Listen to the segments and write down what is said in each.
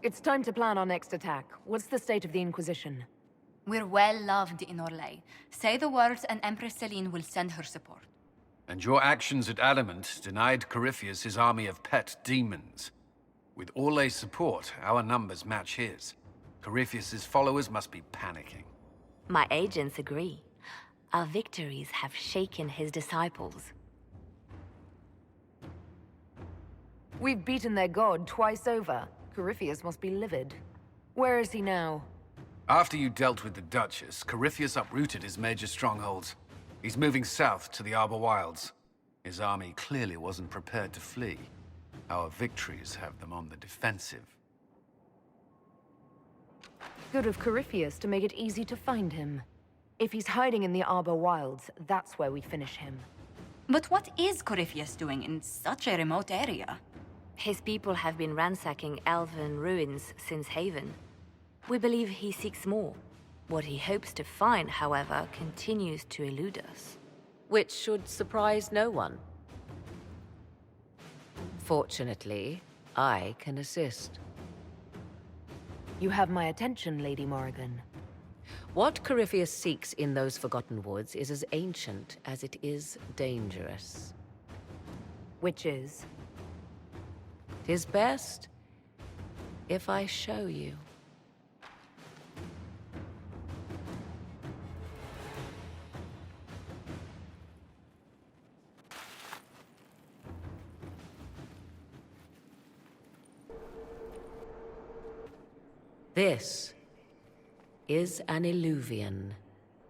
It's time to plan our next attack. What's the state of the Inquisition? We're well loved in Orlais. Say the words and Empress Celine will send her support. And your actions at Adamant denied Corypheus his army of pet demons. With Orlais' support, our numbers match his. Corypheus' followers must be panicking. My agents agree. Our victories have shaken his disciples. We've beaten their god twice over. Corypheus must be livid. Where is he now? After you dealt with the Duchess, Corypheus uprooted his major strongholds. He's moving south to the Arbor Wilds. His army clearly wasn't prepared to flee. Our victories have them on the defensive. Good of Corypheus to make it easy to find him. If he's hiding in the Arbor Wilds, that's where we finish him. But what is Corypheus doing in such a remote area? His people have been ransacking elven ruins since Haven. We believe he seeks more. What he hopes to find, however, continues to elude us. Which should surprise no one. Fortunately, I can assist. You have my attention, Lady Morrigan. What Corypheus seeks in those Forgotten Woods is as ancient as it is dangerous. Which is? 'Tis best if I show you. This is an Illuvian,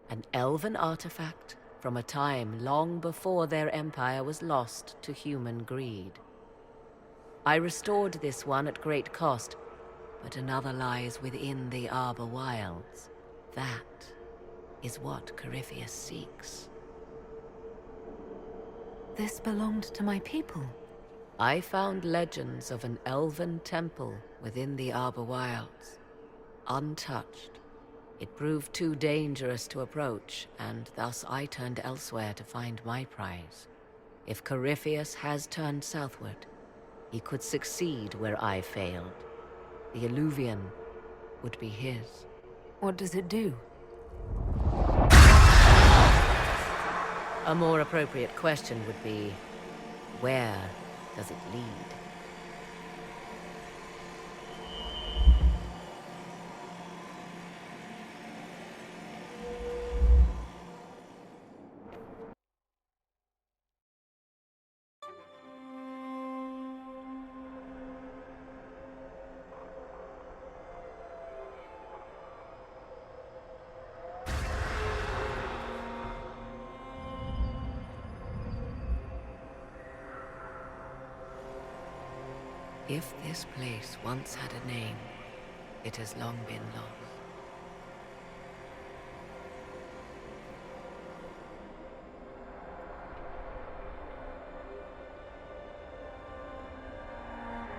an elven artifact from a time long before their empire was lost to human greed. I restored this one at great cost, but another lies within the Arbor Wilds. That is what Corypheus seeks. This belonged to my people. I found legends of an elven temple within the Arbor Wilds. Untouched. It proved too dangerous to approach, and thus I turned elsewhere to find my prize. If Corypheus has turned southward, he could succeed where I failed. The Illuvian would be his. What does it do? A more appropriate question would be, where does it lead? If this place once had a name, it has long been lost.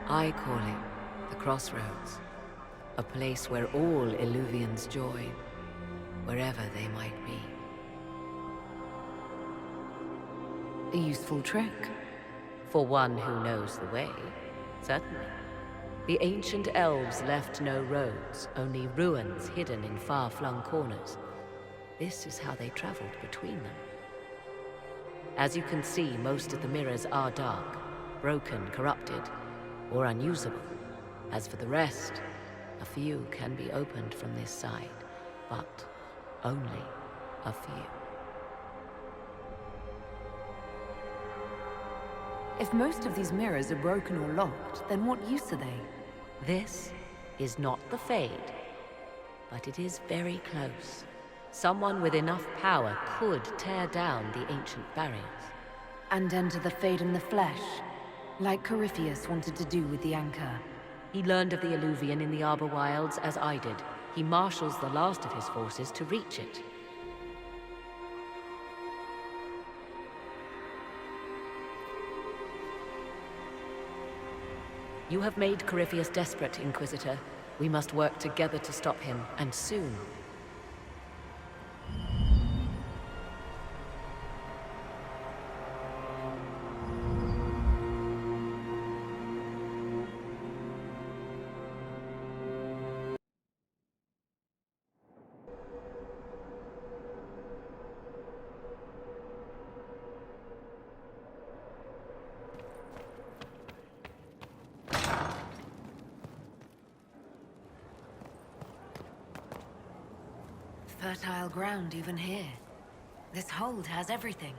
I call it the Crossroads, a place where all Illuvians join, wherever they might be. A useful trick. For one who knows the way. Certainly. The ancient elves left no roads, only ruins hidden in far-flung corners. This is how they traveled between them. As you can see, most of the mirrors are dark, broken, corrupted, or unusable. As for the rest, a few can be opened from this side, but only a few. If most of these mirrors are broken or locked, then what use are they? This is not the Fade, but it is very close. Someone with enough power could tear down the ancient barriers. And enter the Fade in the flesh, like Corypheus wanted to do with the Anchor. He learned of the Illuvian in the Arbor Wilds as I did. He marshals the last of his forces to reach it. You have made Corypheus desperate, Inquisitor. We must work together to stop him, and soon. Fertile ground even here. This hold has everything.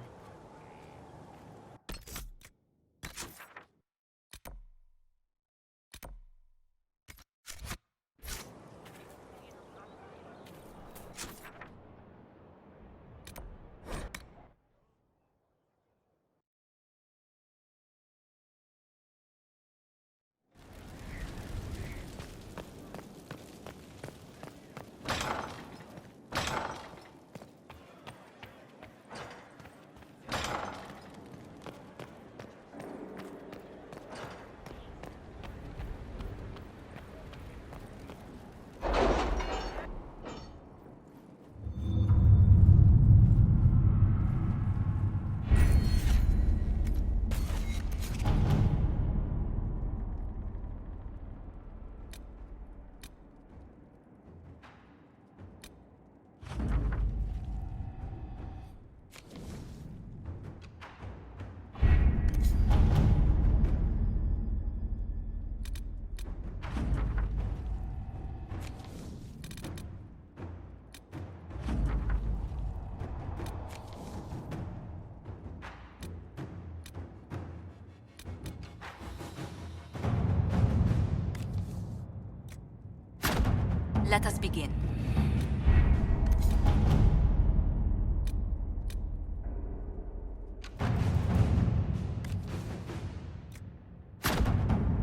Let us begin.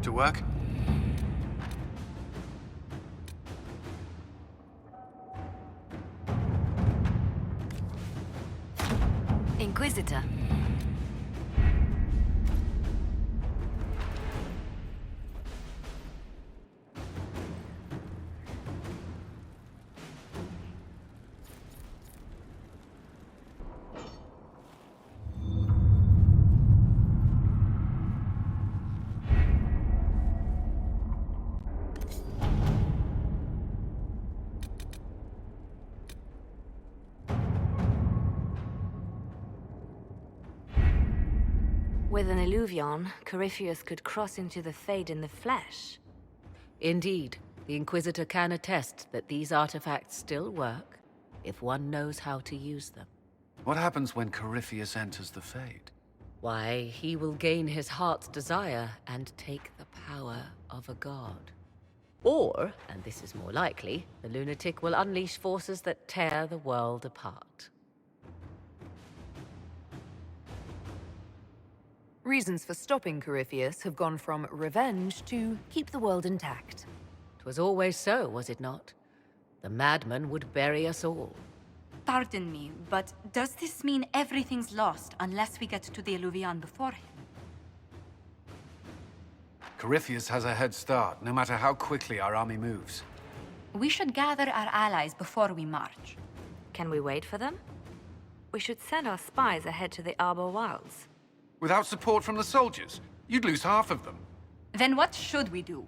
To work? Inquisitor. With an illuvion, Corypheus could cross into the Fade in the flesh. Indeed, the Inquisitor can attest that these artifacts still work if one knows how to use them. What happens when Corypheus enters the Fade? Why, he will gain his heart's desire and take the power of a god. Or, and this is more likely, the lunatic will unleash forces that tear the world apart. Reasons for stopping Corypheus have gone from revenge to keep the world intact. 'Twas always so, was it not? The madman would bury us all. Pardon me, but does this mean everything's lost unless we get to the Illuvian before him? Corypheus has a head start, no matter how quickly our army moves. We should gather our allies before we march. Can we wait for them? We should send our spies ahead to the Arbor Wilds. Without support from the soldiers, you'd lose half of them. Then what should we do?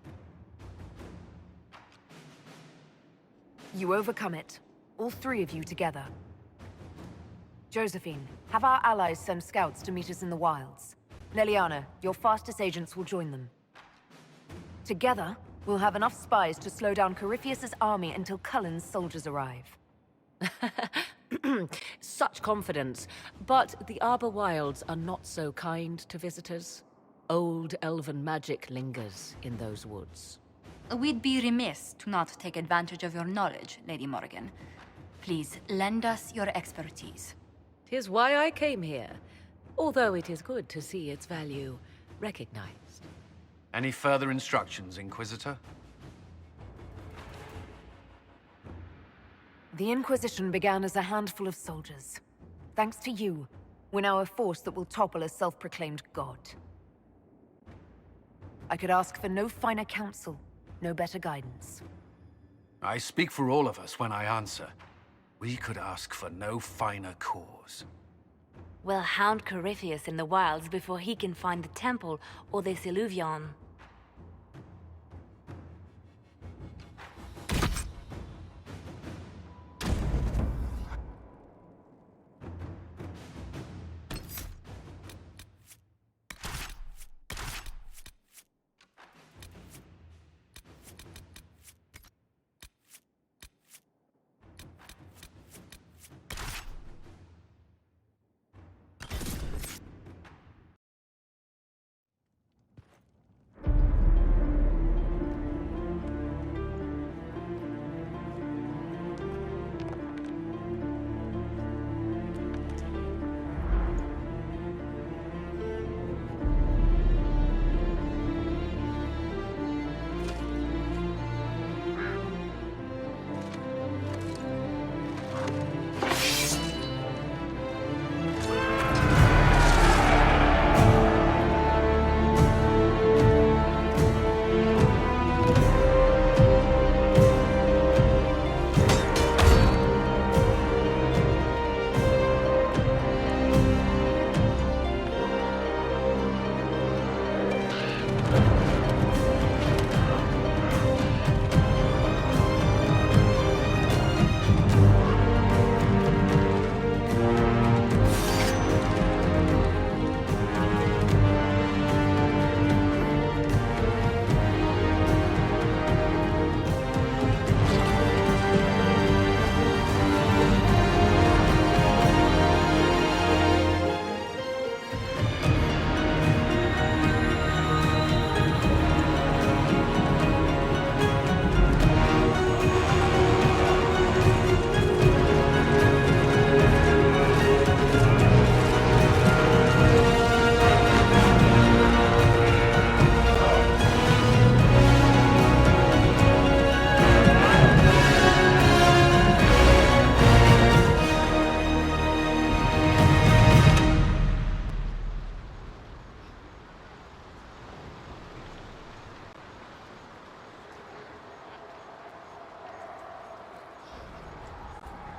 You overcome it. All three of you together. Josephine, have our allies send scouts to meet us in the wilds. Leliana, your fastest agents will join them. Together, we'll have enough spies to slow down Corypheus's army until Cullen's soldiers arrive. Such confidence. But the Arbor Wilds are not so kind to visitors. Old elven magic lingers in those woods. We'd be remiss to not take advantage of your knowledge, Lady Morgan. Please, lend us your expertise. 'Tis why I came here, although it is good to see its value recognized. Any further instructions, Inquisitor? The Inquisition began as a handful of soldiers. Thanks to you, we're now a force that will topple a self-proclaimed god. I could ask for no finer counsel, no better guidance. I speak for all of us when I answer. We could ask for no finer cause. We'll hound Corypheus in the wilds before he can find the temple or this illuvion.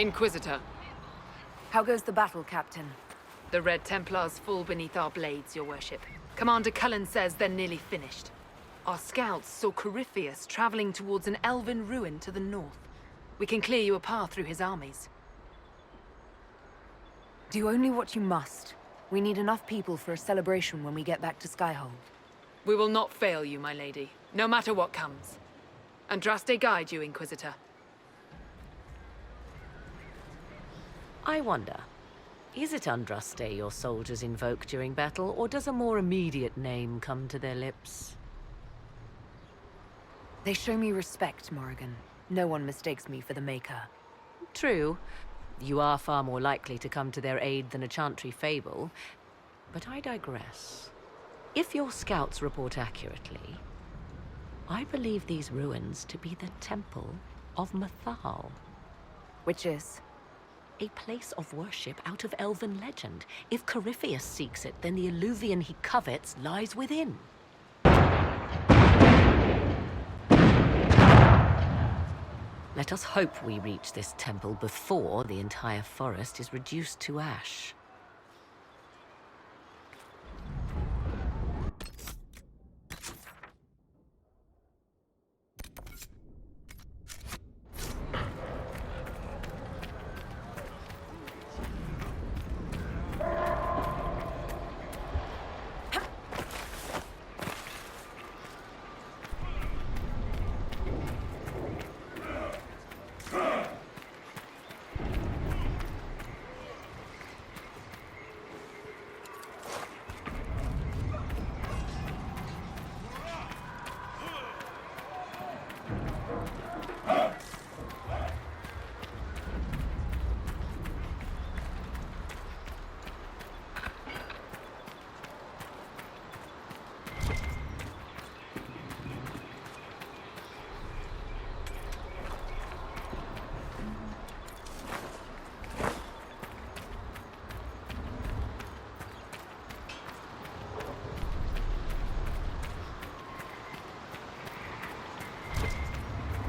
Inquisitor, How goes the battle, Captain? the Red Templars fall beneath our blades, your worship. Commander Cullen says they're nearly finished. Our scouts saw Corypheus traveling towards an elven ruin to the north. We can clear you a path through his armies. Do only what you must. We need enough people for a celebration when we get back to Skyhold. We will not fail you, my lady, no matter what comes. Andraste guide you, Inquisitor. I wonder, is it Andraste your soldiers invoke during battle, or does a more immediate name come to their lips? They show me respect, Morrigan. No one mistakes me for the Maker. True. You are far more likely to come to their aid than a chantry fable. But I digress. If your scouts report accurately, I believe these ruins to be the Temple of Mathal. Which is? A place of worship out of elven legend. If Corypheus seeks it, then the alluvion he covets lies within. Let us hope we reach this temple before the entire forest is reduced to ash.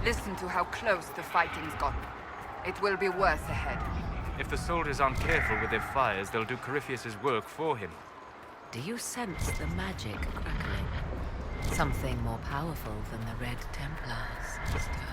Listen to how close the fighting's gotten. It will be worse ahead. If the soldiers aren't careful with their fires, they'll do Corypheus's work for him. Do you sense the magic crackling? Something more powerful than the Red Templars stirs.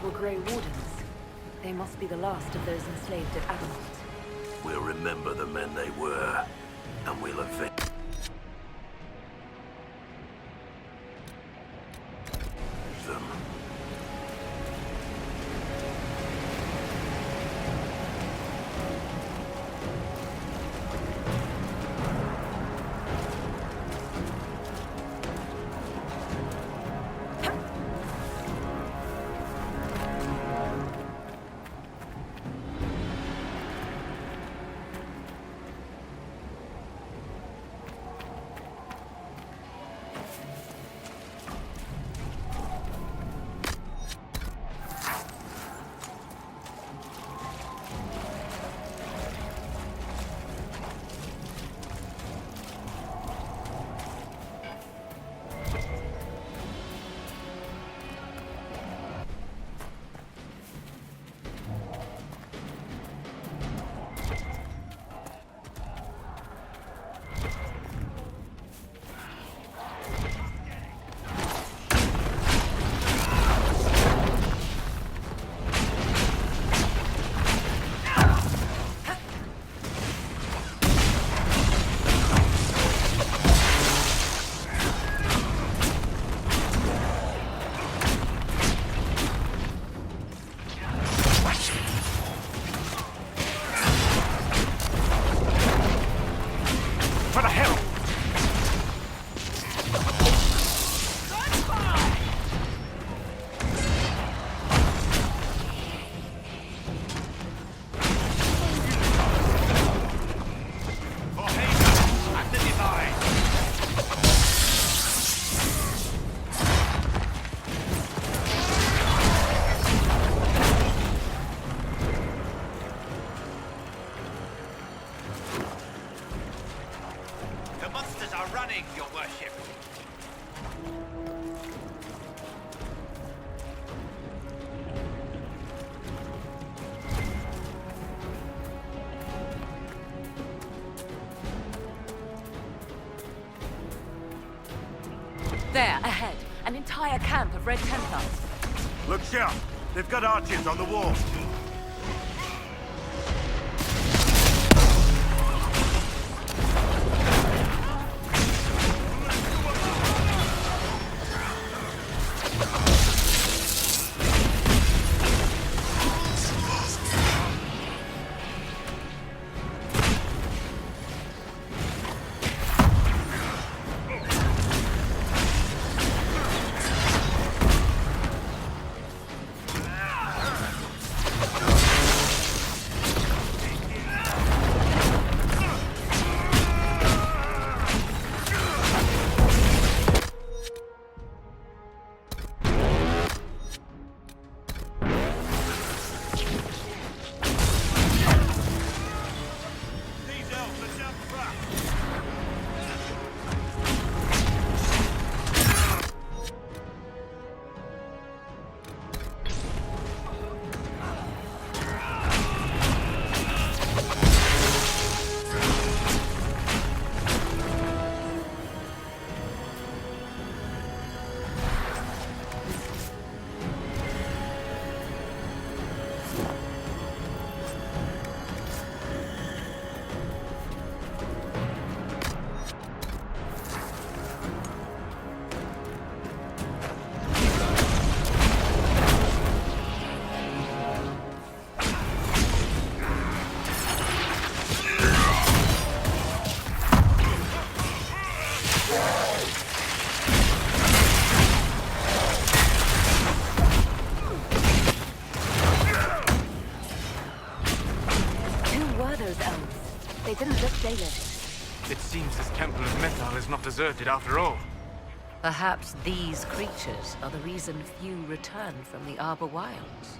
were Grey Wardens. They must be the last of those enslaved at Abermont. We'll remember the men they were, and we'll avenge them. There, ahead. An entire camp of Red Templars. Look sharp. They've got archers on the wall. They didn't look Dalish. It seems this temple of metal is not deserted after all. Perhaps these creatures are the reason few return from the Arbor Wilds.